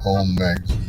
own magazine.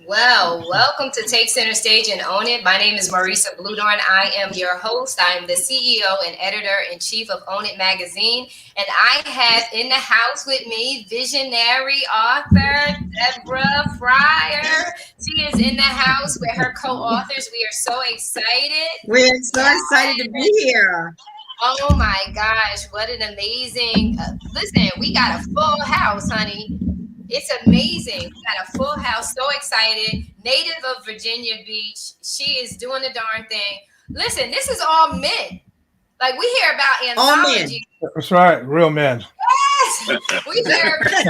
Well, welcome to Take Center Stage and Own It. My name is Marisa Bludorn. I am your host. I am the CEO and editor-in-chief of Own It magazine. And I have in the house with me visionary author Deborah Frye. She is in the house with her co-authors. We are so excited. We're so excited to be here. Oh my gosh, what an amazing, listen, we got a full house, honey. It's amazing. We got a full house, so excited. Native of Virginia Beach. She is doing the darn thing. Listen, this is all men. Like we hear about anthology. That's right, real men. Yes, we hear about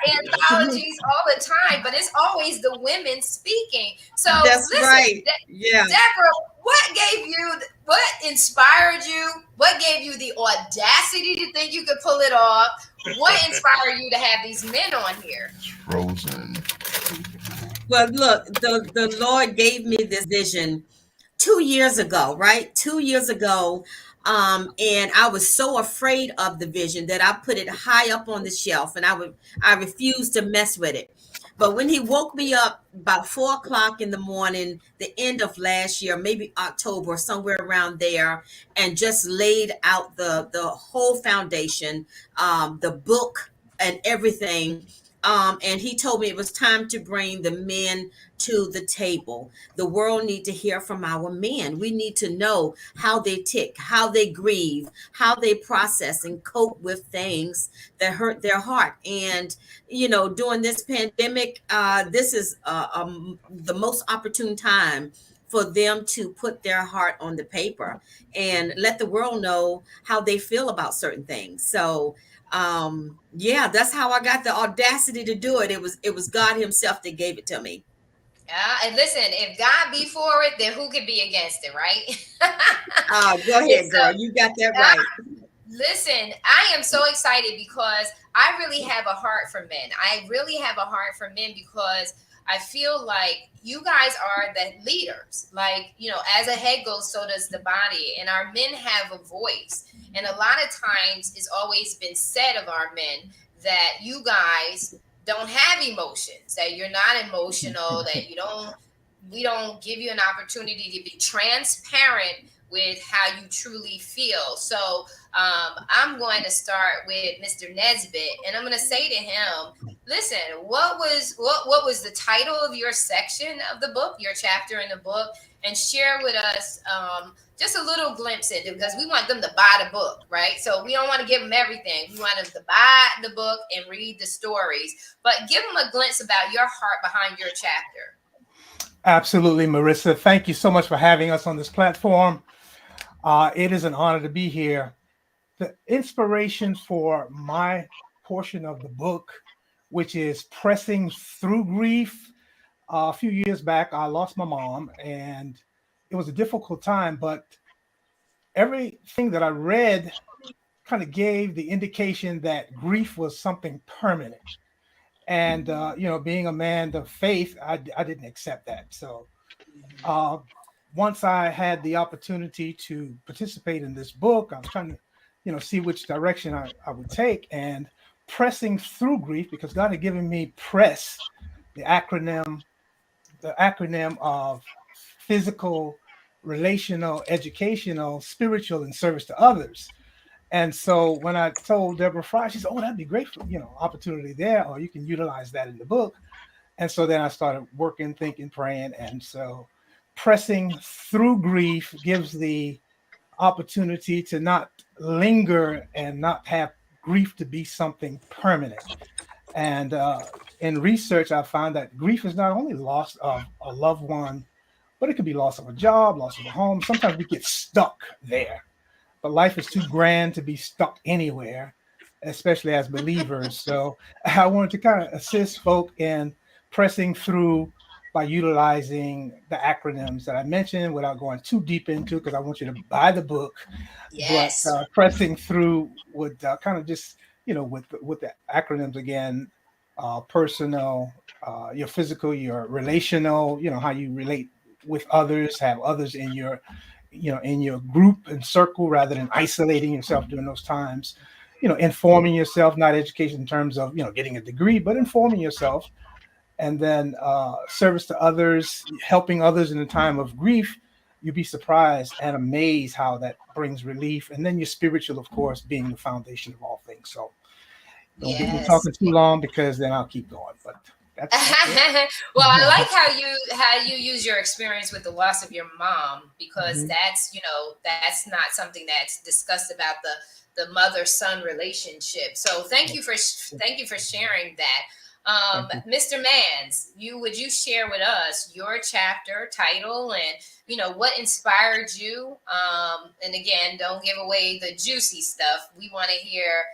anthologies all the time, but it's always the women speaking. So that's listen, right. Yeah, Deborah, what inspired you? What gave you the audacity to think you could pull it off? What inspired you to have these men on here? Frozen. Well, look, the Lord gave me this vision 2 years ago, right? 2 years ago. And I was so afraid of the vision that I put it high up on the shelf and I refused to mess with it. But when he woke me up about 4 o'clock in the morning, the end of last year, maybe October, somewhere around there, and just laid out the whole foundation, the book and everything. And he told me it was time to bring the men to the table. The world need to hear from our men. We need to know how they tick, how they grieve, how they process and cope with things that hurt their heart. And, you know, during this pandemic, this is the most opportune time for them to put their heart on the paper and let the world know how they feel about certain things. So, yeah, that's how I got the audacity to do it. It was God himself that gave it to me. And listen, if God be for it, then who could be against it, right? Go ahead, girl. You got that right. Listen, I am so excited because I really have a heart for men. I really have a heart for men because I feel like you guys are the leaders. Like, you know, as a head goes, so does the body. And our men have a voice. And a lot of times it's always been said of our men that you guys don't have emotions, that you're not emotional, that we don't give you an opportunity to be transparent with how you truly feel. So I'm going to start with Mr. Nesbitt, and I'm going to say to him, listen, what was the title of your section of the book, your chapter in the book, and share with us just a little glimpse into, because we want them to buy the book, right? So we don't want to give them everything. We want them to buy the book and read the stories, but give them a glimpse about your heart behind your chapter. Absolutely, Marissa. Thank you so much for having us on this platform. It is an honor to be here. The inspiration for my portion of the book, which is pressing through grief. A few years back, I lost my mom, and it was a difficult time, but everything that I read kind of gave the indication that grief was something permanent. And, you know, being a man of faith, I didn't accept that. So once I had the opportunity to participate in this book, I was trying to, you know, see which direction I would take, and pressing through grief, because God had given me PRESS, the acronym of physical, relational, educational, spiritual, and service to others. And so when I told Deborah Frye, she said, "Oh, that'd be great for opportunity there, or you can utilize that in the book." And so then I started working, thinking, praying, and so pressing through grief gives the opportunity to not linger and not have grief to be something permanent. And in research, I found that grief is not only loss of a loved one, but it could be loss of a job, loss of a home. Sometimes we get stuck there, but life is too grand to be stuck anywhere, especially as believers. So I wanted to kind of assist folk in pressing through by utilizing the acronyms that I mentioned without going too deep into, because I want you to buy the book. But Yes. pressing through would kind of just, with the acronyms again, personal, your physical, your relational, how you relate with others, have others in your in your group and circle rather than isolating yourself during those times, informing yourself, not education in terms of getting a degree, but informing yourself. And then service to others, helping others in a time of grief. You'd be surprised and amazed how that brings relief. And then your spiritual, of course, being the foundation of all things. So don't get me Yes. talking too long, because then I'll keep going, but that's it. Well, I like how you use your experience with the loss of your mom, because Mhm. that's not something that's discussed about the mother son relationship. So thank you for sharing that. Thank you. Mr. Mans, would you share with us your chapter title and what inspired you? And again, don't give away the juicy stuff. We want to hear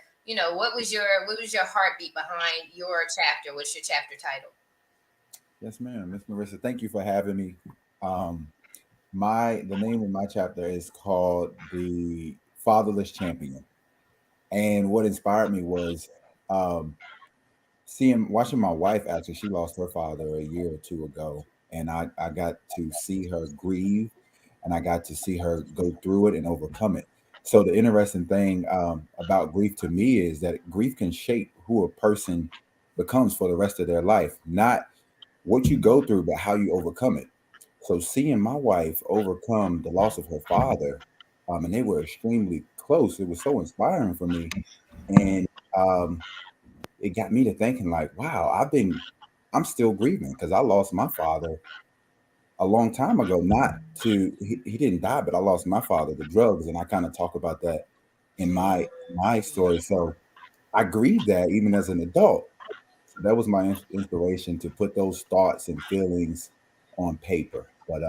what was your heartbeat behind your chapter? What's your chapter title? Yes, ma'am. Miss Marissa, thank you for having me. Um, the name of my chapter is called The Fatherless Champion. And what inspired me was um, watching my wife. Actually, she lost her father a year or two ago, and I got to see her grieve, and I got to see her go through it and overcome it. So the interesting thing about grief to me is that grief can shape who a person becomes for the rest of their life. Not what you go through, but how you overcome it. So seeing my wife overcome the loss of her father, and they were extremely close, it was so inspiring for me. And um, it got me to thinking like, wow, I'm still grieving because I lost my father a long time ago. Not to he didn't die, but I lost my father to drugs, and I kind of talk about that in my story. So I grieved that even as an adult. So that was my inspiration to put those thoughts and feelings on paper. But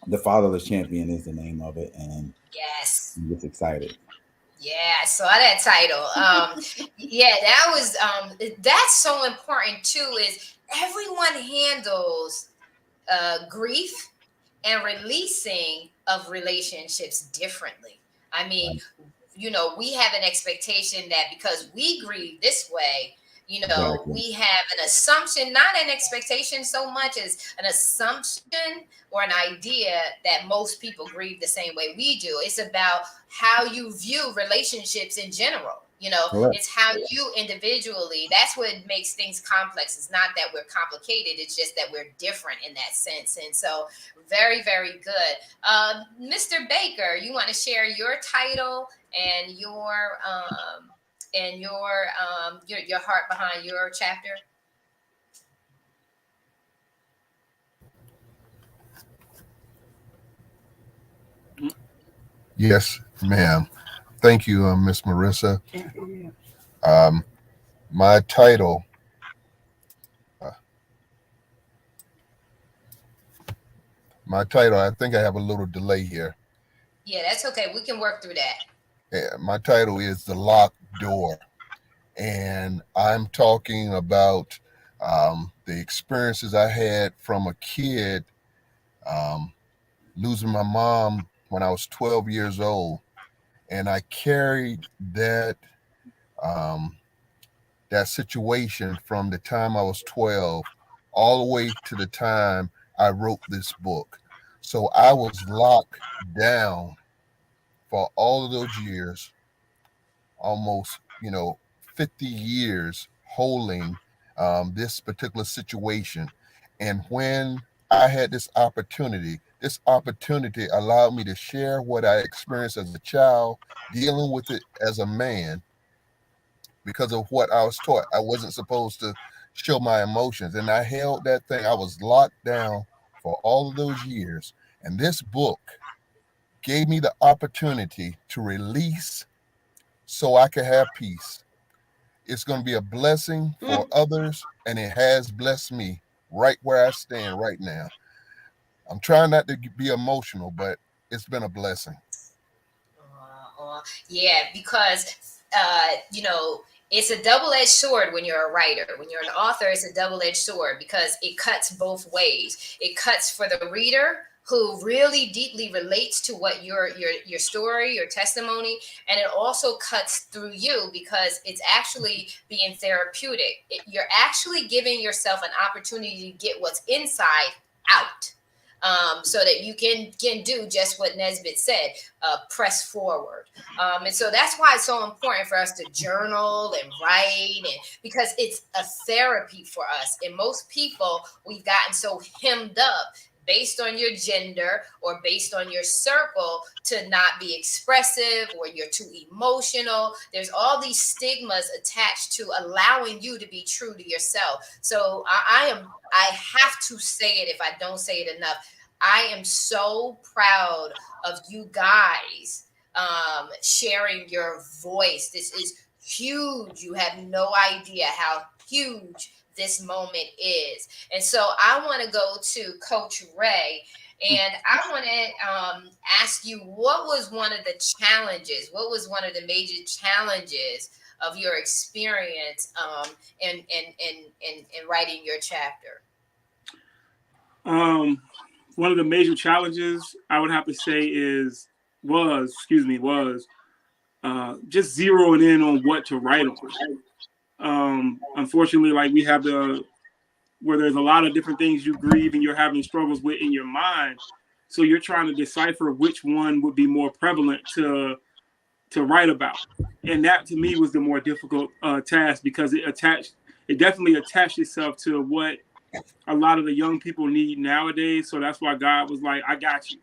the Fatherless Champion is the name of it, and Yes. I'm just excited. Yeah, I saw that title. Yeah, that's so important too. Is everyone handles grief and releasing of relationships differently. I mean, Right. we have an expectation that because we grieve this way, Exactly. we have an assumption, not an expectation so much as an assumption or an idea that most people grieve the same way we do. It's about how you view relationships in general. Correct. It's how you individually, that's what makes things complex. It's not that we're complicated, it's just that we're different in that sense. And so, very, very good. Mr. Baker, you want to share your title and your heart behind your chapter? Yes, ma'am. Thank you, Miss Marissa. Um, my title, uh, I think I have a little delay here. Yeah, that's okay. We can work through that. My title is The Locked Door, and I'm talking about the experiences I had from a kid, um, losing my mom when I was 12 years old, and I carried um, that situation from the time I was 12 all the way to the time I wrote this book. So I was locked down for all of those years, almost, 50 years holding this particular situation. And when I had this opportunity. This opportunity allowed me to share what I experienced as a child, dealing with it as a man, because of what I was taught. I wasn't supposed to show my emotions. And I held that thing. I was locked down for all of those years. And this book gave me the opportunity to release so I could have peace. It's going to be a blessing for others, and it has blessed me right where I stand right now. I'm trying not to be emotional, but it's been a blessing. Yeah, because it's a double-edged sword when you're a writer. When you're an author, it's a double-edged sword because it cuts both ways. It cuts for the reader who really deeply relates to what your story, your testimony, and it also cuts through you because it's actually being therapeutic. You're actually giving yourself an opportunity to get what's inside out. So that you can do just what Nesbitt said, press forward. And so that's why it's so important for us to journal and write, and because it's a therapy for us. And most people, we've gotten so hemmed up based on your gender or based on your circle to not be expressive, or you're too emotional. There's all these stigmas attached to allowing you to be true to yourself. So I have to say it if I don't say it enough. I am so proud of you guys sharing your voice. This is huge. You have no idea how huge this moment is. And so I want to go to Coach Ray, and I want to ask you, what was one of the challenges? What was one of the major challenges of your experience in writing your chapter? One of the major challenges I would have to say was just zeroing in on what to write on. Unfortunately, like we have where there's a lot of different things you grieve and you're having struggles with in your mind. So you're trying to decipher which one would be more prevalent to write about. And that to me was the more difficult task, because it definitely attached itself to what a lot of the young people need nowadays. So that's why God was like, I got you.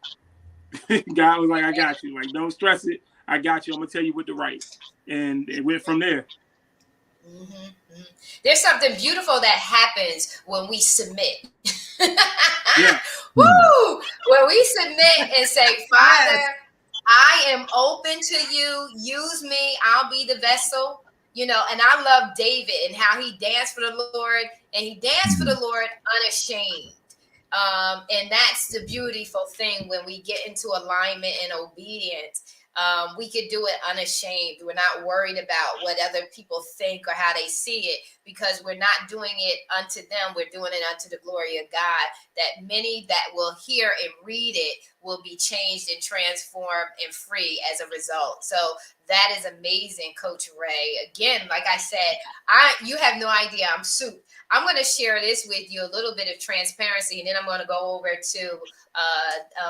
God was like, I got you. Like, don't stress it. I got you. I'm going to tell you what to write. And it went from there. Mm-hmm, mm-hmm. There's something beautiful that happens when we submit. Yeah. Woo! When we submit and say, Father, I am open to you. Use me. I'll be the vessel. And I love David and how he danced for the Lord, and he danced for the Lord unashamed. And that's the beautiful thing when we get into alignment and obedience. We could do it unashamed. We're not worried about what other people think or how they see it, because we're not doing it unto them. We're doing it unto the glory of God, that many that will hear and read it will be changed and transformed and free as a result. So that is amazing, Coach Ray. Again, like I said, you have no idea. I'm soup. I'm going to share this with you, a little bit of transparency, and then I'm going to go over to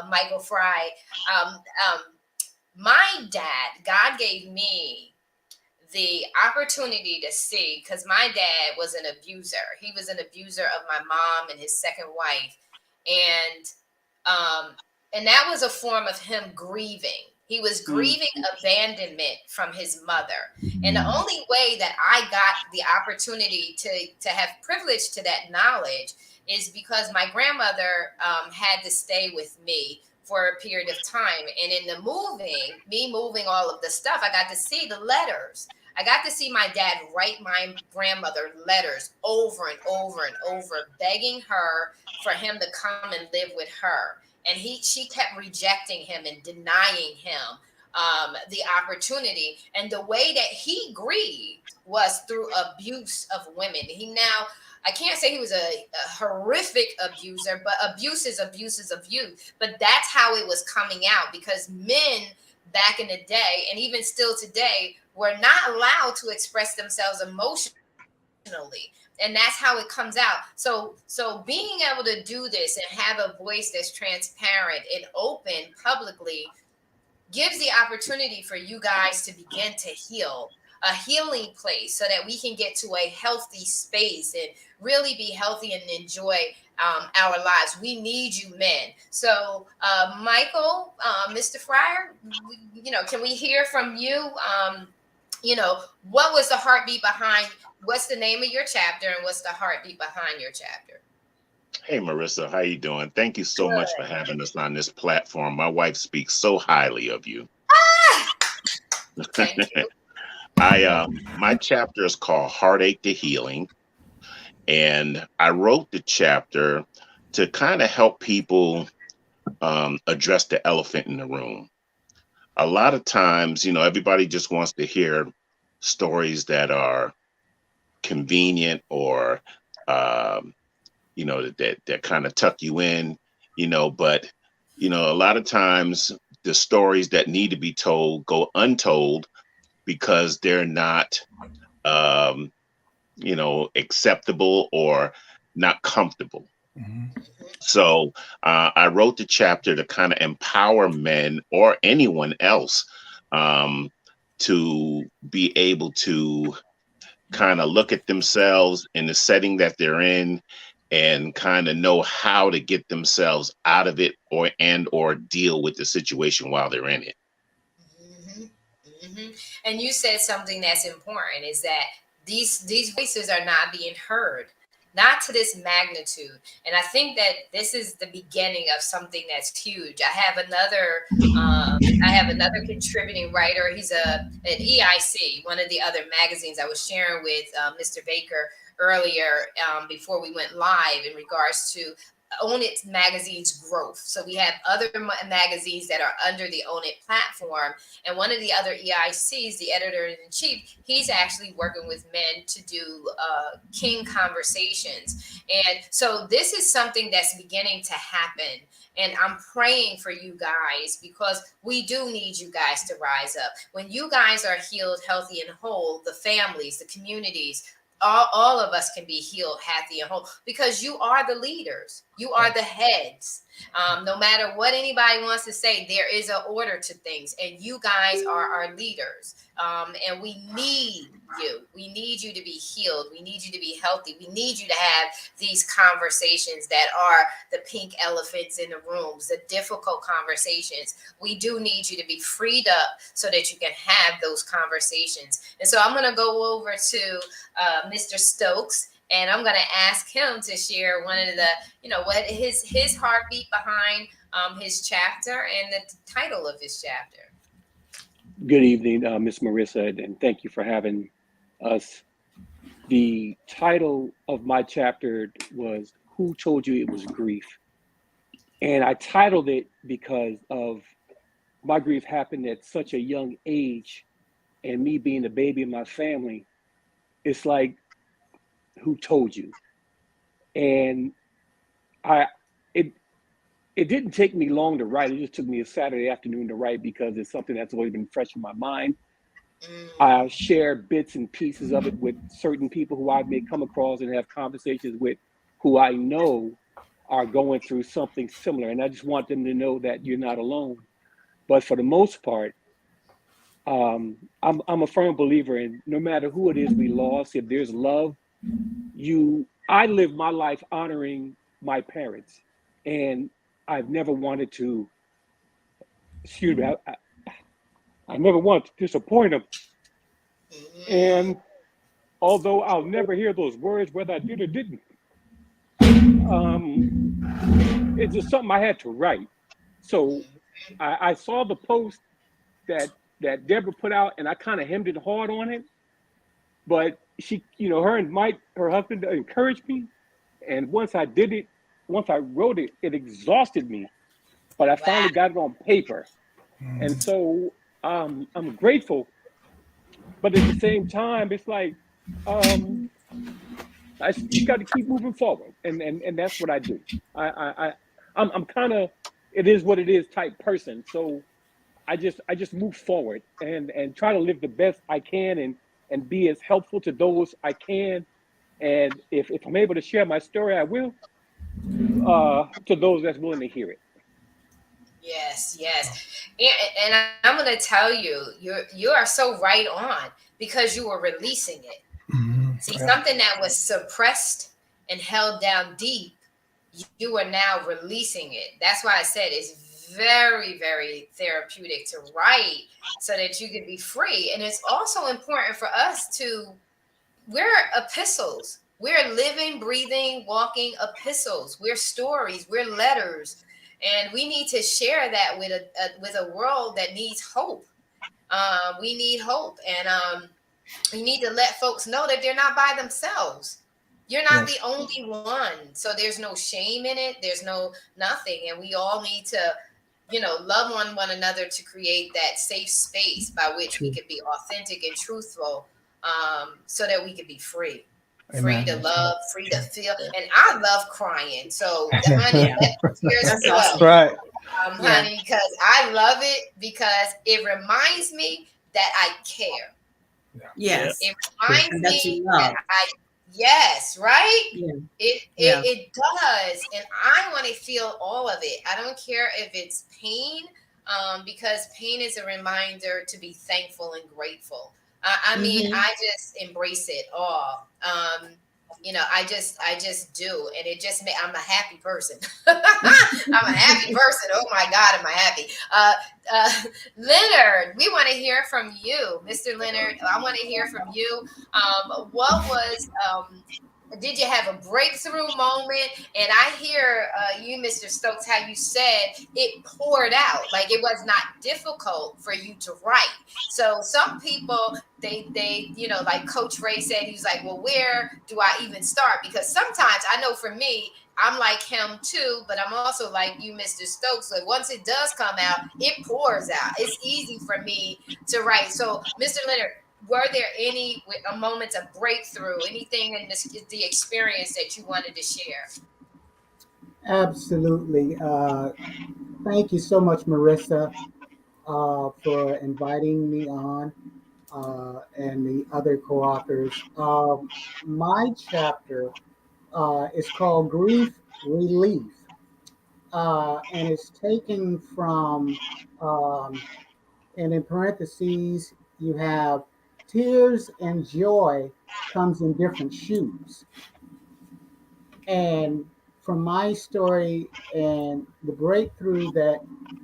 Michael Frye. My dad, God gave me the opportunity to see, because my dad was an abuser. He was an abuser of my mom and his second wife. And that was a form of him grieving. He was grieving abandonment from his mother. And the only way that I got the opportunity to have privilege to that knowledge is because my grandmother had to stay with me for a period of time. And in me moving all of the stuff, I got to see the letters. I got to see my dad write my grandmother letters over and over and over, begging her for him to come and live with her. And she kept rejecting him and denying him the opportunity. And the way that he grieved was through abuse of women. I can't say he was a horrific abuser, but abuse is abuse. But that's how it was coming out, because men back in the day, and even still today, were not allowed to express themselves emotionally. And that's how it comes out. So being able to do this and have a voice that's transparent and open publicly gives the opportunity for you guys to begin to heal. a healing place so that we can get to a healthy space and really be healthy and enjoy our lives. We need you men. So Michael, Mr. Frye, can we hear from you? What was the heartbeat behind, what's the name of your chapter and what's the heartbeat behind your chapter? Hey, Marissa, how you doing? Thank you so much for Good. having us on this platform. My wife speaks so highly of you. Ah, thank you. My chapter is called Heartache to Healing, and I wrote the chapter to kind of help people address the elephant in the room. A lot of times, everybody just wants to hear stories that are convenient or um, that kind of tuck you in, but a lot of times the stories that need to be told go untold because they're not um, acceptable or not comfortable. Mhm. So I wrote the chapter to kind of empower men or anyone else um, to be able to kind of look at themselves in the setting that they're in and kind of know how to get themselves out of it or deal with the situation while they're in it. Hmm. Hmm. And you said something that's important is that these voices are not being heard, not to this magnitude. And I think that this is the beginning of something that's huge. I have another contributing writer. He's an EIC, one of the other magazines I was sharing with Mr. Baker earlier before we went live in regards to Own It magazine's growth. So we have other magazines that are under the Own It platform. And one of the other EICs, the editor in chief, he's actually working with men to do King conversations. And so this is something that's beginning to happen. And I'm praying for you guys because we do need you guys to rise up. When you guys are healed, healthy, and whole, the families, the communities, all of us can be healed, happy, and whole because you are the leaders. You are the heads. No matter what anybody wants to say, there is an order to things, and you guys are our leaders. And we need you. We need you to be healed. We need you to be healthy. We need you to have these conversations that are the pink elephants in the rooms, the difficult conversations. We do need you to be freed up so that you can have those conversations. And so I'm going to go over to Mr. Stokes, and I'm going to ask him to share one of the, what his heartbeat behind his chapter and the title of his chapter. Good evening, Miss Marissa, and thank you for having us. The title of my chapter was Who Told You It Was Grief? And I titled it because of my grief happened at such a young age, and me being the baby in my family, it's like, who told you? And it didn't take me long to write. It just took me a Saturday afternoon to write because it's something that's always been fresh in my mind. I share bits and pieces of it with certain people who I may come across and have conversations with who I know are going through something similar. And I just want them to know that you're not alone. But for the most part, I'm a firm believer in no matter who it is we lost, if there's love, I live my life honoring my parents. And I've never wanted to, excuse me, I never wanted to disappoint them. And although I'll never hear those words, whether I did or didn't, it's just something I had to write. So I saw the post that Deborah put out, and I kind of hemmed and hawed on it. But she, her and Mike, her husband, encouraged me. And once I wrote it, it exhausted me. But I finally got it on paper. And so I'm grateful. But at the same time, it's like, I just got to keep moving forward. And that's what I do. I'm kind of, it is what it is type person. So I just move forward and try to live the best I can and be as helpful to those I can. And if I'm able to share my story, I will, to those that's willing to hear it. Yes. And I'm going to tell you, you are so right on because you were releasing it. See, Yeah. something that was suppressed and held down deep, you are now releasing it. That's why I said it's very, very therapeutic to write so that you can be free. And it's also important for us we're epistles. We're living, breathing, walking epistles. We're stories. We're letters. And we need to share that with a world that needs hope. We need hope. And we need to let folks know that they're not by themselves. You're not the only one. So there's no shame in it. There's no nothing. And we all need to, love one another to create that safe space by which we could be authentic and truthful, so that we could be free. Free to love, free to feel. And I love crying. So, honey, that tears That's flow. awesome. Right. Honey, because I love it because it reminds me that I care. Yes. It reminds And that me you love. that yes, right? Yeah. It does. And I want to feel all of it. I don't care if it's pain, because pain is a reminder to be thankful and grateful. I mean, I just embrace it all. I just do. And it just I'm a happy person. I'm a happy person. Oh my God, am I happy? Leonard, we want to hear from you. Mr. Leonard, I want to hear from you. Did you have a breakthrough moment? And I hear you, Mr. Stokes, how you said it poured out. Like it was not difficult for you to write. So some people, they like Coach Ray said, he was like, well, where do I even start? Because sometimes I know for me, I'm like him too, but I'm also like you, Mr. Stokes. So once it does come out, it pours out. It's easy for me to write. So, Mr. Leonard, were there any moments of breakthrough, anything in the experience that you wanted to share? Absolutely. Thank you so much, Marissa, for inviting me on, and the other co-authors. My chapter is called Grief Relief, and it's taken from, and in parentheses, you have tears and joy comes in different shoes. And from my story and the breakthrough that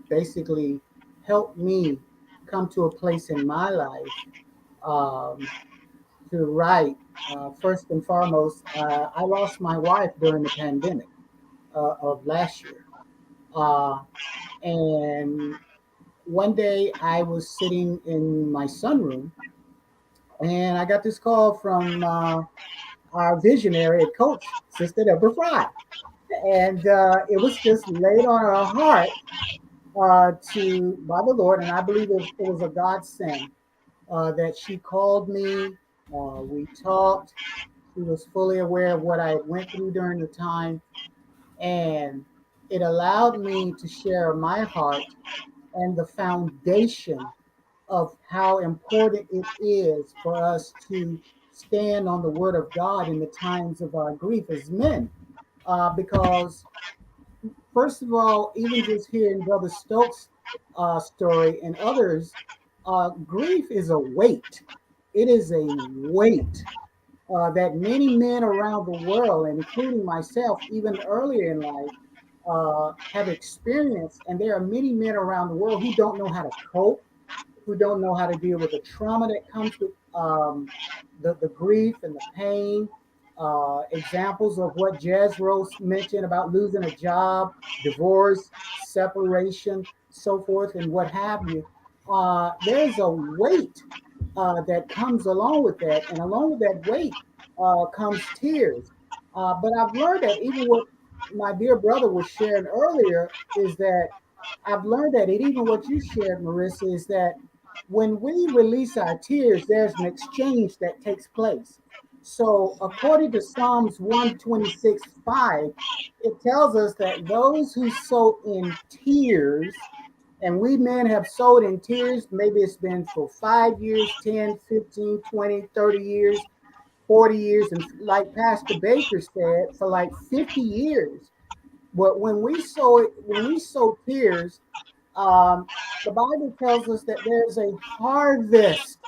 basically helped me come to a place in my life, um, to write, first and foremost, I lost my wife during the pandemic of last year. Uh, and one day I was sitting in my sunroom and I got this call from our visionary coach, Sister Deborah Frye. And it was just laid on her heart to by the Lord, and I believe it was a godsend that she called me. We talked. She was fully aware of what I went through during the time, and it allowed me to share my heart and the foundation of how important it is for us to stand on the Word of God in the times of our grief as men, because first of all, even just hearing Brother Stokes' story and others, grief is a weight. It is a weight that many men around the world, including myself, even earlier in life, have experienced. And there are many men around the world who don't know how to cope, who don't know how to deal with the trauma that comes with the grief and the pain. Examples of what Jazz Rose mentioned about losing a job, divorce, separation, so forth, and what have you. There's a weight that comes along with that, and along with that weight comes tears. But I've learned that even what my dear brother was sharing earlier is that I've learned that it, even what you shared, Marissa, is that when we release our tears, there's an exchange that takes place. So, according to Psalms 126:5, it tells us that those who sow in tears, and we men have sowed in tears, maybe it's been for 5 years, 10, 15, 20, 30 years, 40 years, and like Pastor Baker said, for like 50 years. But when we sow tears, um, the Bible tells us that there's a harvest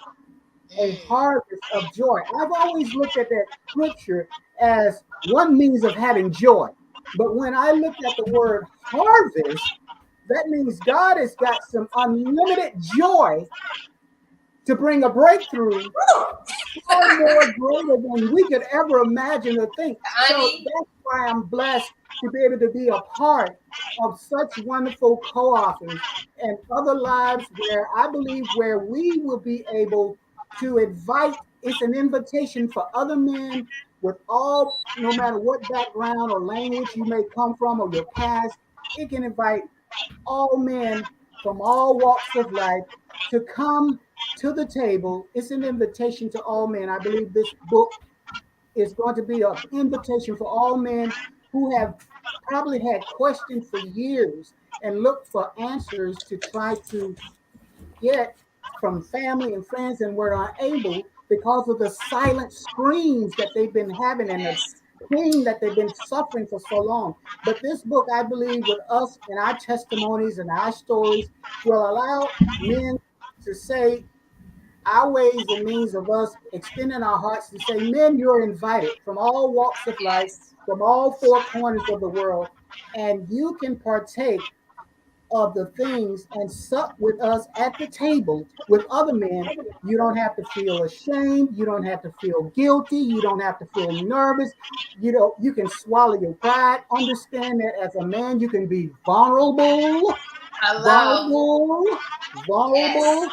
a harvest of joy. I've always looked at that scripture as one means of having joy. But when I looked at the word harvest, that means God has got some unlimited joy to bring a breakthrough far more greater than we could ever imagine or think. So Honey, that's why I'm blessed to be able to be a part of such wonderful co-authors and other lives where I believe where we will be able to invite, it's an invitation for other men with all, no matter what background or language you may come from or your past, it can invite all men from all walks of life to come to the table. It's an invitation to all men. I believe this book is going to be an invitation for all men who have probably had questions for years and looked for answers to try to get from family and friends and were unable because of the silent screams that they've been having and the yes. pain that they've been suffering for so long. But this book, I believe, with us and our testimonies and our stories, will allow men to say our ways and means of us extending our hearts to say, men, you're invited from all walks of life, Yes. from all four corners of the world, and you can partake of the things and sup with us at the table with other men. You don't have to feel ashamed. You don't have to feel guilty. You don't have to feel nervous. You can swallow your pride. Understand that as a man, you can be vulnerable, Hello. vulnerable, Yes. vulnerable,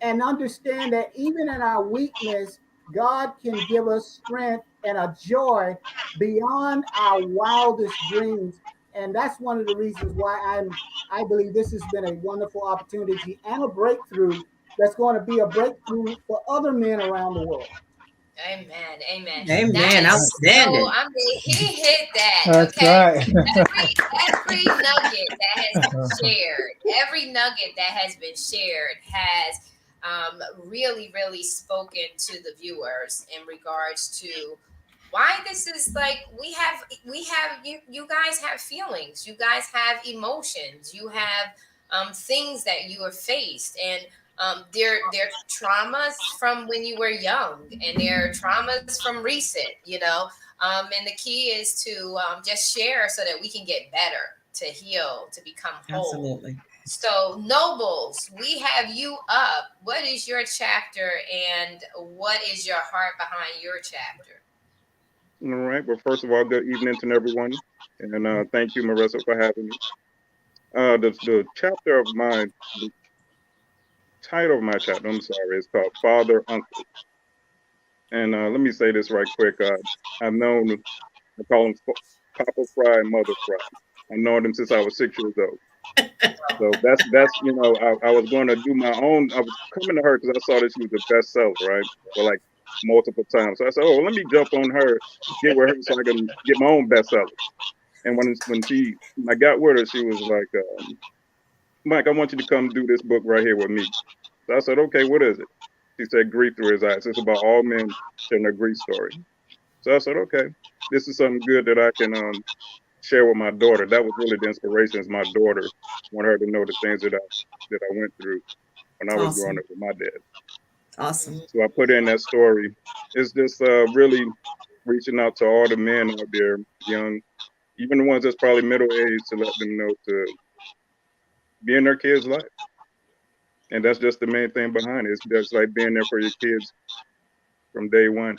and understand that even in our weakness, God can give us strength and a joy beyond our wildest dreams. And that's one of the reasons why I believe this has been a wonderful opportunity and a breakthrough that's going to be a breakthrough for other men around the world. Amen. Amen. That Amen. is so, Outstanding. I mean, he hit that, That's okay? right. Every nugget that has been shared, every nugget that has been shared has really, really spoken to the viewers in regards to why this is like we have you guys have feelings, you guys have emotions, you have things that you have faced, and they're traumas from when you were young, and they're traumas from recent, and the key is to just share so that we can get better, to heal, to become whole. Absolutely. So, Nobles, we have you up. What is your chapter, and what is your heart behind your chapter? All right. Well, first of all, good evening to everyone, and thank you, Marissa, for having me. The chapter of the title of my chapter, I'm sorry, is called Father Uncle. And let me say this right quick. I've known, I call him Papa Fry and Mother Fry. I've known them since I was 6 years old. So I was going to do my own. I was coming to her because I saw that she was a bestseller, right? For like multiple times. So I said, oh, let me jump on her, get with her so I can get my own bestseller. And when I got with her, she was like, Mike, I want you to come do this book right here with me. So I said, okay, what is it? She said, Grief Through His Eyes. It's about all men sharing their grief story. So I said, okay, this is something good that I can share with my daughter. That was really the inspiration. Is my daughter, want her to know the things that I went through when I was growing Awesome. up with my dad. Awesome. So I put in that story. It's just really reaching out to all the men out there, young, even the ones that's probably middle aged, to let them know to be in their kids' life. And that's just the main thing behind it. It's just like being there for your kids from day one.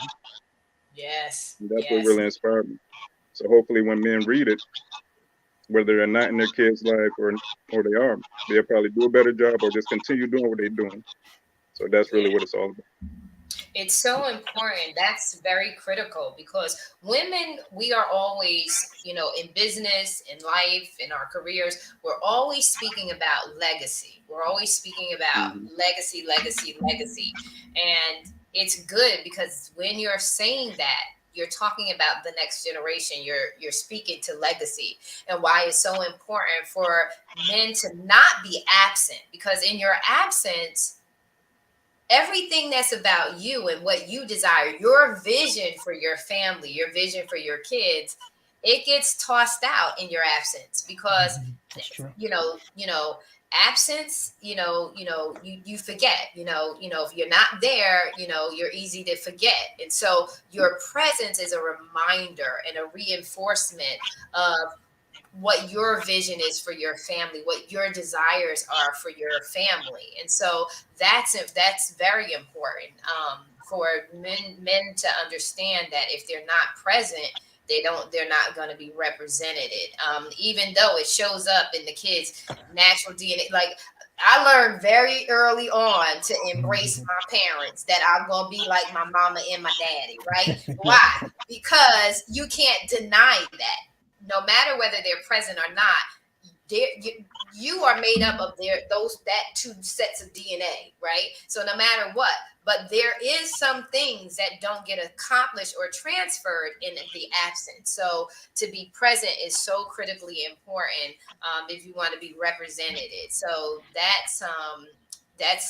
Yes, And that's what yes. really inspired me. So hopefully when men read it, whether they're not in their kids' life or they are, they'll probably do a better job or just continue doing what they're doing. So that's really what it's all about. It's so important. That's very critical because women, we are always, in business, in life, in our careers, we're always speaking about legacy. We're always speaking about legacy, legacy, legacy. And it's good because when you're saying that, you're talking about the next generation. You're speaking to legacy, and why it's so important for men to not be absent, because in your absence, everything that's about you and what you desire, your vision for your family, your vision for your kids, it gets tossed out in your absence because That's true. Absence, you forget, if you're not there, you're easy to forget. And so your presence is a reminder and a reinforcement of what your vision is for your family, what your desires are for your family. And so that's very important, for men to understand that if they're not present, they're not going to be represented. Even though it shows up in the kids' natural DNA. Like, I learned very early on to embrace my parents, that I'm going to be like my mama and my daddy, right? Why? Because you can't deny that. No matter whether they're present or not, you are made up of that two sets of DNA, right? So no matter what, but there is some things that don't get accomplished or transferred in the absence. So to be present is so critically important, if you want to be represented. So that's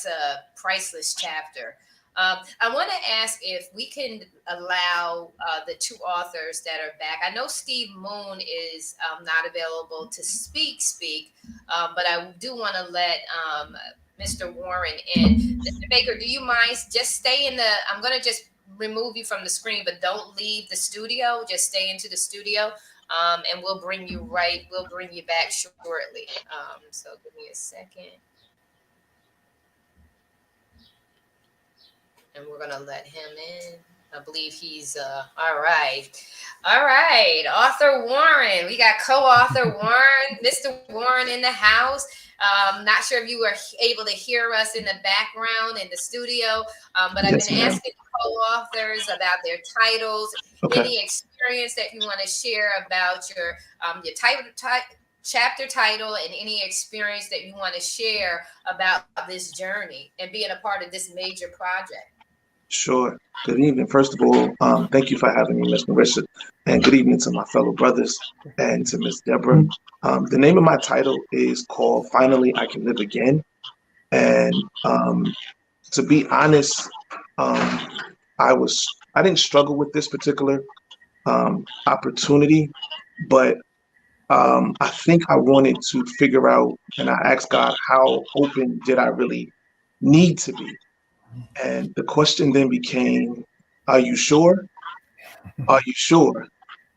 a priceless chapter. I want to ask if we can allow the two authors that are back. I know Steve Moon is not available to speak, but I do want to let Mr. Warren in. Mr. Baker, do you mind just stay in the? I'm going to just remove you from the screen, but don't leave the studio. Just stay into the studio, and we'll bring you back shortly. So give me a second. And we're going to let him in. I believe he's all right. Author Warren. We got co-author Warren, Mr. Warren in the house. Not sure if you were able to hear us in the background in the studio, but I've been asking co-authors about their titles, any experience that you want to share about your chapter title, and any experience that you want to share about this journey and being a part of this major project. Sure. Good evening. First of all, thank you for having me, Ms. Marissa, and good evening to my fellow brothers and to Ms. Deborah. The name of my title is called Finally I Can Live Again. And to be honest, I didn't struggle with this particular opportunity, but I think I wanted to figure out, and I asked God, how open did I really need to be? And the question then became, are you sure? Are you sure?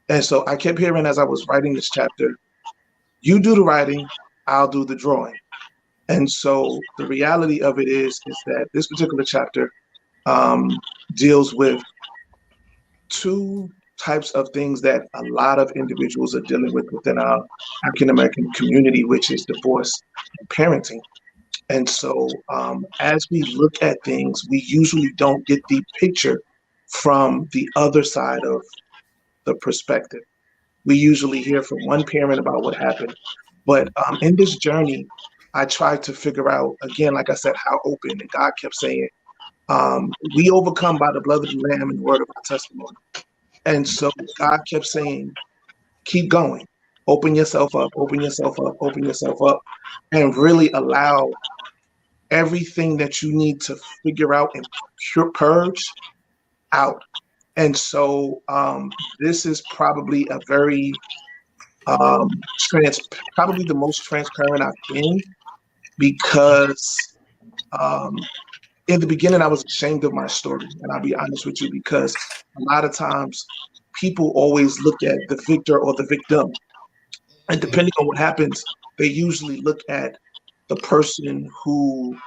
And so I kept hearing as I was writing this chapter, you do the writing, I'll do the drawing. And so the reality of it is that this particular chapter deals with two types of things that a lot of individuals are dealing with within our African American community, which is divorce and parenting. And so as we look at things, we usually don't get the picture from the other side of the perspective. We usually hear from one parent about what happened. But in this journey, I tried to figure out, again, like I said, how open. And God kept saying, we overcome by the blood of the Lamb and the word of our testimony. And so God kept saying, keep going. Open yourself up, open yourself up, open yourself up, and really allow everything that you need to figure out and purge out. And so this is probably a very probably the most transparent I've been, because in the beginning I was ashamed of my story, and I'll be honest with you, because a lot of times people always look at the victor or the victim, and depending on what happens, they usually look at the person who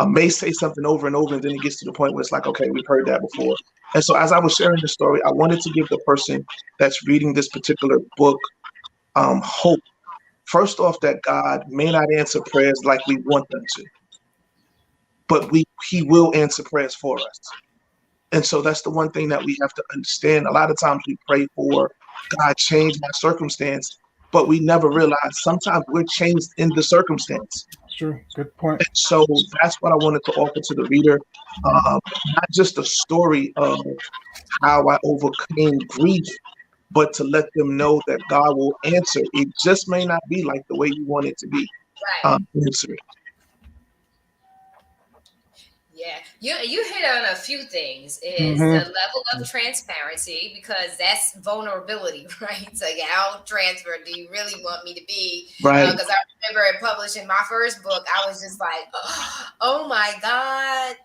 may say something over and over, and then it gets to the point where it's like, okay, we've heard that before. And so as I was sharing the story, I wanted to give the person that's reading this particular book hope. First off, that God may not answer prayers like we want them to, but he will answer prayers for us. And so that's the one thing that we have to understand. A lot of times we pray for God, change my circumstance, but we never realize sometimes we're changed in the circumstance. True. Good point. And so that's what I wanted to offer to the reader. Not just a story of how I overcame grief, but to let them know that God will answer. It just may not be like the way you want it to be. Right. Answer it. Yeah, you hit on a few things. Is the Hmm. level of transparency, because that's vulnerability, right? It's like, how transparent do you really want me to be? Right. Because I remember in publishing my first book, I was just like, oh my God,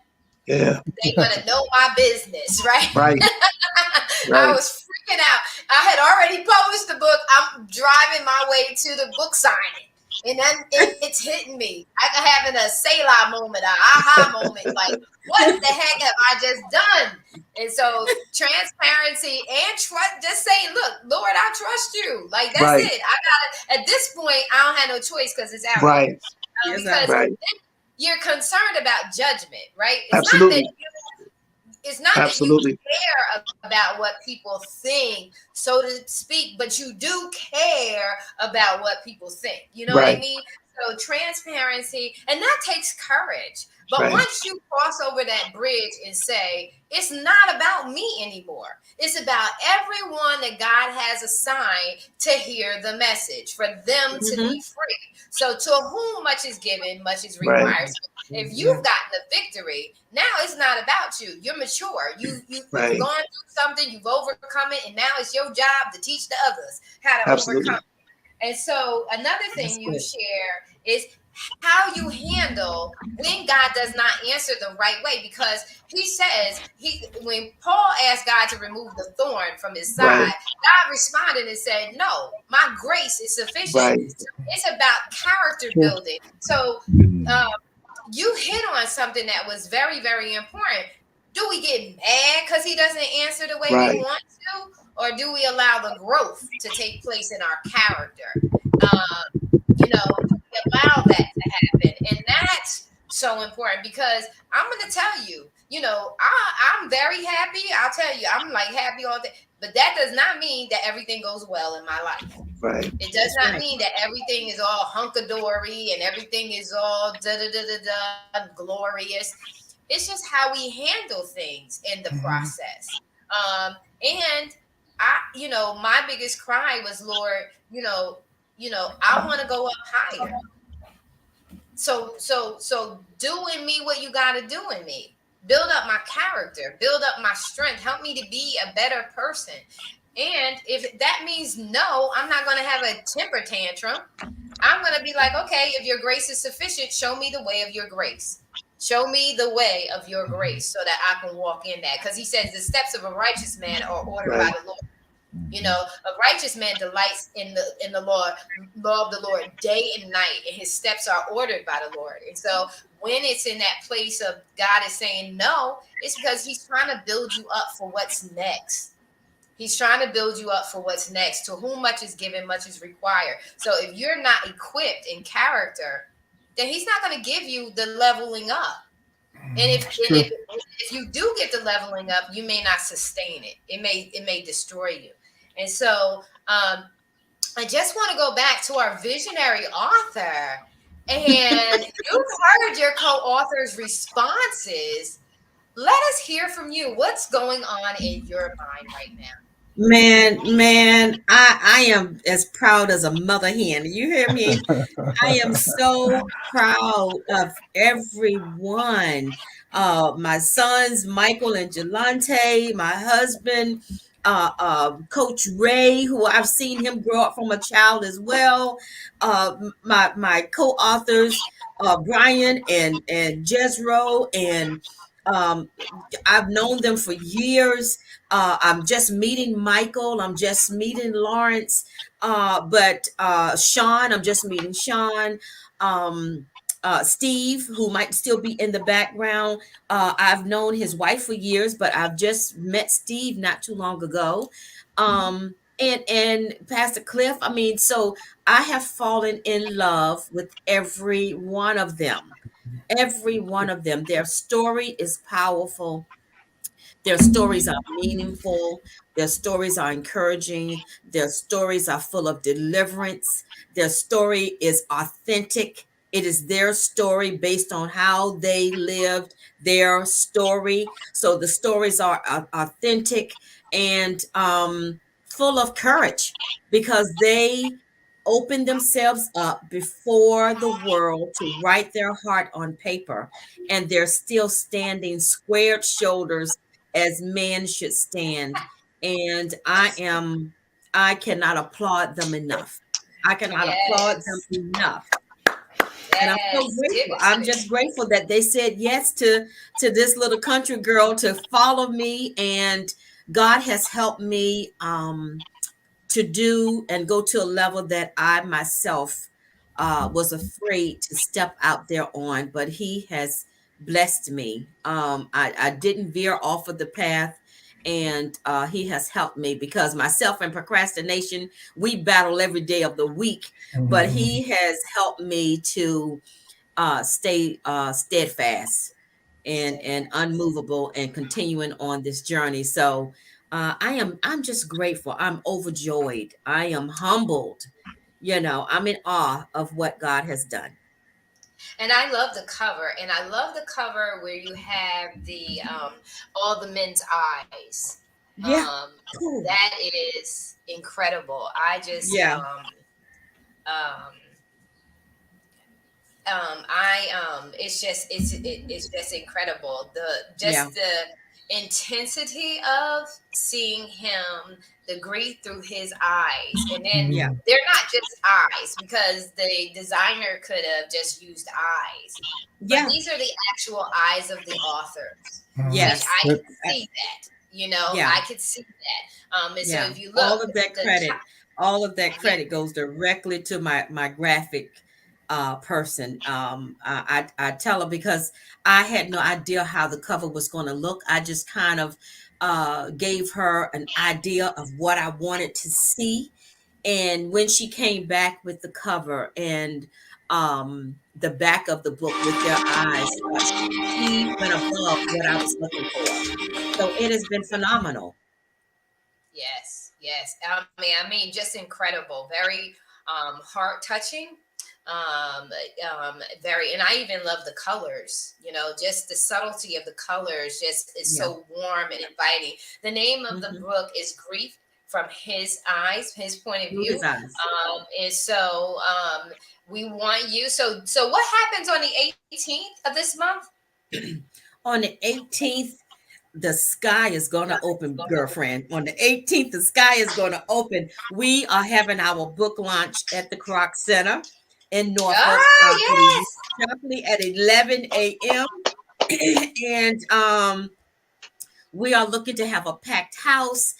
Yeah. they gonna know my business, right? Right. I Right. was freaking out. I had already published the book. I'm driving my way to the book signing. And then it's hitting me. I'm having a Selah moment, an aha moment. Like, what the heck have I just done? And so transparency and trust, just saying, look, Lord, I trust you. Like, that's Right. it. I got it. At this point, I don't have no choice because it's out here. Right. Yes, Because Right. you're concerned about judgment, right? Absolutely. It's not that you Absolutely. care about what people think, so to speak, but you do care about what people think. You know what I Right. mean? So transparency, and that takes courage. But Right. once you cross over that bridge and say, it's not about me anymore. It's about everyone that God has assigned to hear the message, for them to hmm be free. So to whom much is given, much is Right. required. So if you've gotten the victory, now it's not about you. You're mature. You've Right. gone through something, you've overcome it, and now it's your job to teach the others how to overcome Absolutely. it. And so another That's thing you good. share is how you handle when God does not answer the right way. Because he says, when Paul asked God to remove the thorn from his side, Right. God responded and said, no, my grace is sufficient. Right. So it's about character Sure. building. So um, you hit on something that was very, very important. Do we get mad because he doesn't answer the way we Right. want to? Or do we allow the growth to take place in our character? Do we allow that to happen? And that's so important, because I'm going to tell you, I'm very happy. I'll tell you, I'm like happy all day. But that does not mean that everything goes well in my life. Right. It does That's not right. mean that everything is all hunkadory and everything is all da da da da da glorious. It's just how we handle things in the Hmm. process. And my biggest cry was, Lord, I want to go up higher. So do in me what you got to do in me. Build up my character, build up my strength, help me to be a better person. And if that means no, I'm not going to have a temper tantrum. I'm going to be like, okay, if your grace is sufficient, show me the way of your grace. Show me the way of your grace so that I can walk in that. Because he says the steps of a righteous man are ordered by Right. the Lord. A righteous man delights in the law of the Lord day and night, and his steps are ordered by the Lord. And so when it's in that place of God is saying no, it's because he's trying to build you up for what's next. He's trying to build you up for what's next. To whom much is given, much is required. So if you're not equipped in character, then he's not going to give you the leveling up. And if It's and true. if you do get the leveling up, you may not sustain it. It may destroy you. And so I just want to go back to our visionary author. And you've heard your co-author's responses. Let us hear from you. What's going on in your mind right now? Man, I am as proud as a mother hen. You hear me? I am so proud of everyone. My sons, Michael and Jelante, my husband, Coach Ray, who I've seen him grow up from a child as well. My co-authors, Brian and Jezro, and um, I've known them for years. I'm just meeting Michael. I'm just meeting Lawrence. But Sean, I'm just meeting Sean. Steve, who might still be in the background. I've known his wife for years, but I've just met Steve not too long ago. And Pastor Cliff. I mean, so I have fallen in love with every one of them. Every one of them. Their story is powerful. Their stories are meaningful. Their stories are encouraging. Their stories are full of deliverance. Their story is authentic. It is their story based on how they lived their story. So the stories are authentic and full of courage because they opened themselves up before the world to write their heart on paper, and they're still standing squared shoulders as men should stand. And I cannot applaud them enough. I cannot applaud them Yes. enough. And I'm so Yes. grateful. I'm just grateful that they said yes to this little country girl to follow me, and God has helped me to do and go to a level that I myself was afraid to step out there on, but He has blessed me. I didn't veer off of the path, and He has helped me because myself and procrastination, we battle every day of the week, but He has helped me to stay steadfast and unmovable and continuing on this journey. So I'm just grateful. I'm overjoyed. I am humbled. I'm in awe of what God has done. And I love the cover, and I love the cover where you have the all the men's eyes. Yeah. Cool. That is incredible. I just Yeah. It's just incredible, the intensity of seeing him, the grief through his eyes, and then they're not just eyes, because the designer could have just used eyes, but these are the actual eyes of the authors. Yes, I could see that. I could see that. And so if you look, all of that credit goes directly to my graphic person. I tell her because I had no idea how the cover was going to look. I just kind of gave her an idea of what I wanted to see. And when she came back with the cover and the back of the book with their eyes, she went above what I was looking for. So it has been phenomenal. Yes. I mean, just incredible. Very heart touching. Very, and I even love the colors. Just the subtlety of the colors just is so warm and inviting. The name of the book is Grief from His Eyes, His point of view. And so we want you. So what happens on the 18th of this month? On the 18th. The sky is going to open, girlfriend. On the 18th, the sky is going to open. We are having our book launch at the Kroc Center in Norfolk. Sharply at 11 a.m. And we are looking to have a packed house.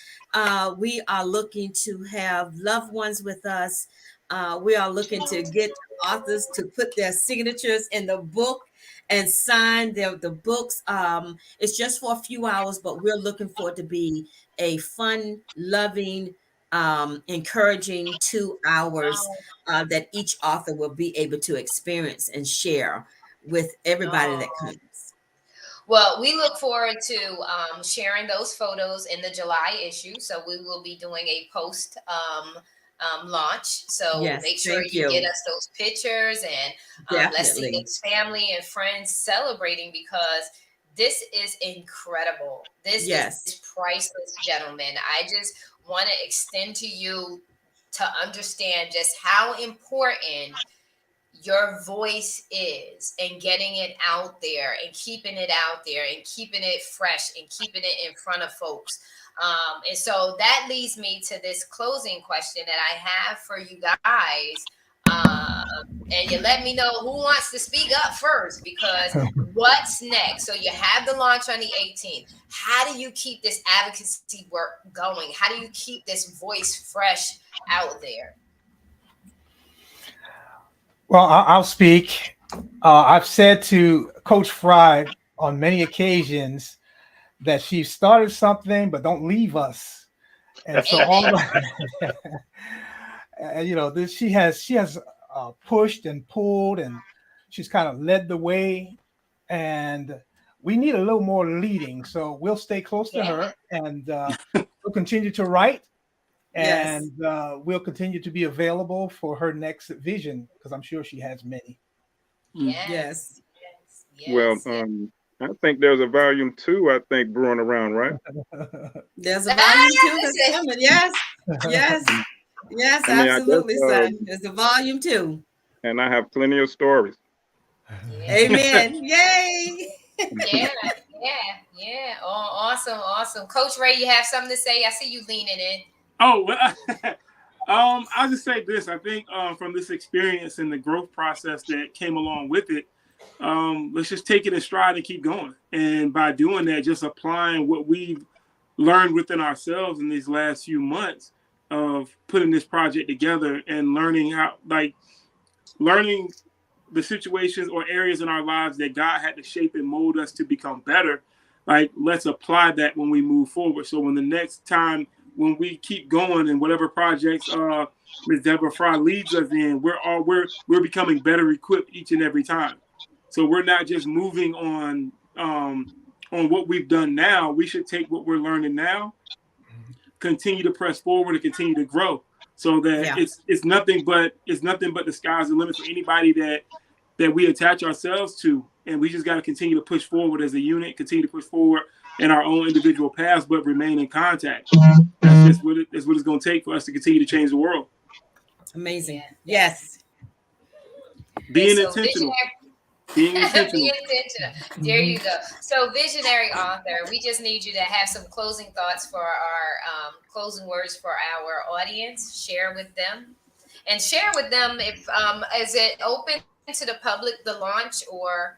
We are looking to have loved ones with us. We are looking to get authors to put their signatures in the book and sign the books. It's just for a few hours, but we're looking for it to be a fun, loving, encouraging 2 hours that each author will be able to experience and share with everybody that comes. Well, we look forward to sharing those photos in the July issue. So we will be doing a post launch. So make sure you get us those pictures, and let's see this family and friends celebrating, because this is incredible. This is priceless, gentlemen. I just want to extend to you to understand just how important your voice is, and getting it out there and keeping it out there and keeping it fresh and keeping it in front of folks. And so that leads me to this closing question that I have for you guys. And you let me know who wants to speak up first, because what's next? So you have the launch on the 18th. How do you keep this advocacy work going? How do you keep this voice fresh out there? Well, I'll speak. I've said to Coach Frye on many occasions that she started something, but don't leave us. And so she has pushed and pulled, and she's kind of led the way. And we need a little more leading. So we'll stay close to her, and we'll continue to write. And we'll continue to be available for her next vision, because I'm sure she has many. Yes. Well, I think there's a volume 2, I think, brewing around, right? There's a volume 2 that's coming. Yes. Yes, I mean, I guess, absolutely, son. There's a volume 2. and I have plenty of stories. Yeah. Amen. Yay. Yeah, yeah. Oh, awesome. Coach Ray, you have something to say? I see you leaning in. Oh, well, I'll just say this. I think from this experience and the growth process that came along with it, let's just take it in stride and keep going. And by doing that, just applying what we've learned within ourselves in these last few months of putting this project together and learning the situations or areas in our lives that God had to shape and mold us to become better. Like, let's apply that when we move forward. So when the next time, when we keep going in whatever projects Ms. Deborah Frye leads us in, we're becoming better equipped each and every time. So we're not just moving on what we've done now. We should take what we're learning now, continue to press forward and continue to grow. So that it's nothing but the sky's the limit for anybody that we attach ourselves to. And we just got to continue to push forward as a unit, continue to push forward in our own individual paths, but remain in contact. That's just what it's going to take for us to continue to change the world. Amazing. Yes. Being intentional. Being intentional. There you go. So, visionary author, we just need you to have some closing thoughts for our closing words for our audience. Share with them if is it open to the public, the launch, or?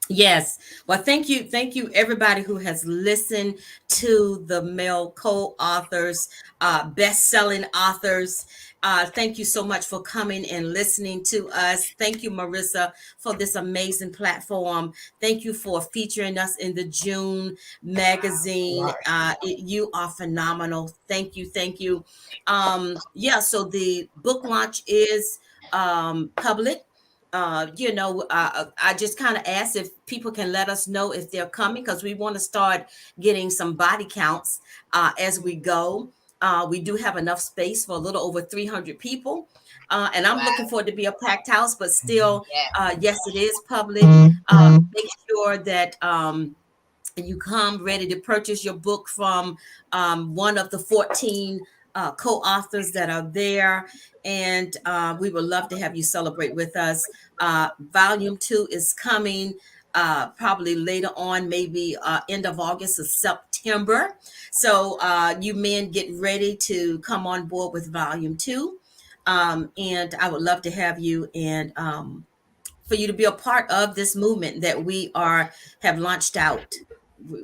Yes. Well, thank you everybody who has listened to the male co-authors, best-selling authors. Thank you so much for coming and listening to us. Thank you, Marissa, for this amazing platform. Thank you for featuring us in the June magazine. You are phenomenal. Thank you. So the book launch is public. I just kind of asked if people can let us know if they're coming, because we want to start getting some body counts as we go. We do have enough space for a little over 300 people. And I'm looking for it to be a packed house, but still, yes, it is public. Make sure that you come ready to purchase your book from one of the 14 co-authors that are there. And we would love to have you celebrate with us. Volume 2 is coming probably later on, maybe end of August or September. So you men get ready to come on board with Volume 2. And I would love to have you and for you to be a part of this movement that we have launched out.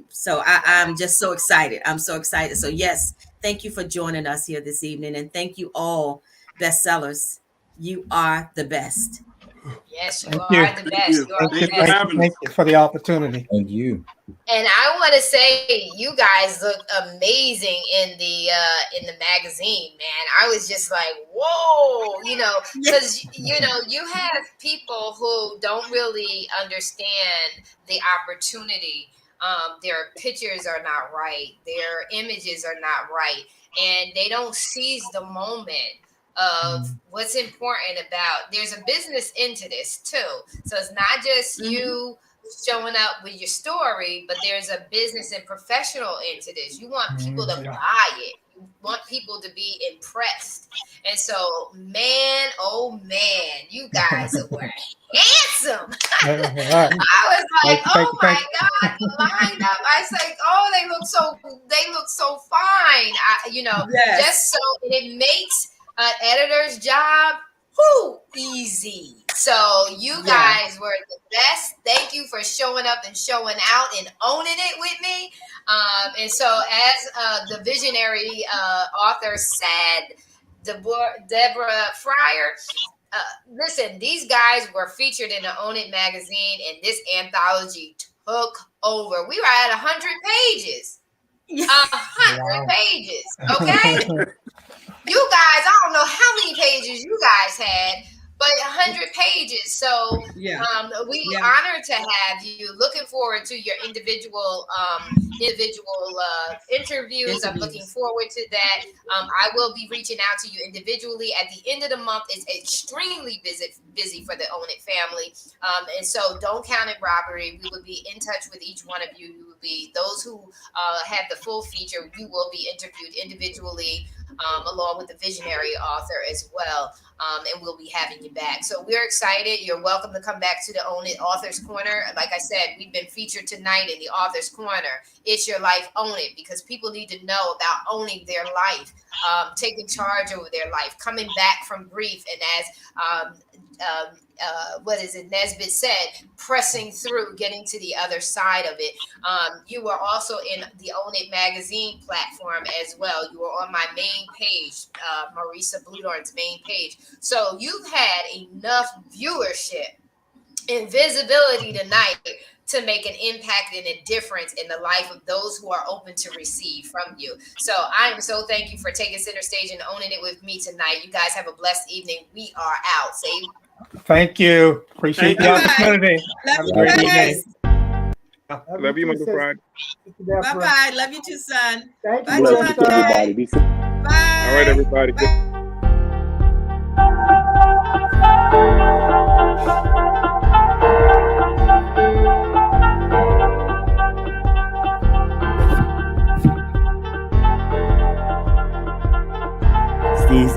So I'm just so excited. I'm so excited. So yes, thank you for joining us here this evening. And thank you all, bestsellers. You are the best. Yes, you are the best. Thank you for the opportunity. Thank you. And I want to say, you guys look amazing in the magazine, man. I was just like, whoa, because you have people who don't really understand the opportunity. Their pictures are not right, their images are not right, and they don't seize the moment of what's important about. There's a business into this too, so it's not just you showing up with your story, but there's a business and professional into this. You want people to buy it. You want people to be impressed. And so, man, oh man, you guys were handsome. I was like, oh my God, lined up. I was like, oh, they look so fine. Just so it makes an editor's job easy. So you guys were the best. Thank you for showing up and showing out and owning it with me. And so, as the visionary author said, Deborah Frye, listen, these guys were featured in the Own It magazine, and this anthology took over. We were at 100 pages. 100 pages. Okay. You guys, I don't know how many pages you guys had, but 100 pages. So we honored to have you. Looking forward to your individual interviews. I'm looking forward to that. I will be reaching out to you individually. At the end of the month, it's extremely busy for the Own It family. And so don't count it robbery. We will be in touch with each one of you. You will be those who have the full feature. You will be interviewed individually. along with the visionary author as well. And we'll be having you back. So we're excited. You're welcome to come back to the Own It Author's Corner. Like I said, we've been featured tonight in the Author's Corner. It's your life, own it, because people need to know about owning their life, taking charge over their life, coming back from grief, and as Nesbitt said, pressing through, getting to the other side of it. You were also in the Own It magazine platform as well. You were on my main page, Marisa Bludorn's main page. So you've had enough viewership and visibility tonight to make an impact and a difference in the life of those who are open to receive from you. So I am so thank you for taking center stage and owning it with me tonight. You guys have a blessed evening. We are out. Say thank you. Appreciate the opportunity. Love you Great guys. evening. Love you, Mother Frye. Bye-bye. Love you too, son. Thank Bye, you, Blessings to Javante. everybody. Be safe. Bye. All right, everybody. Bye.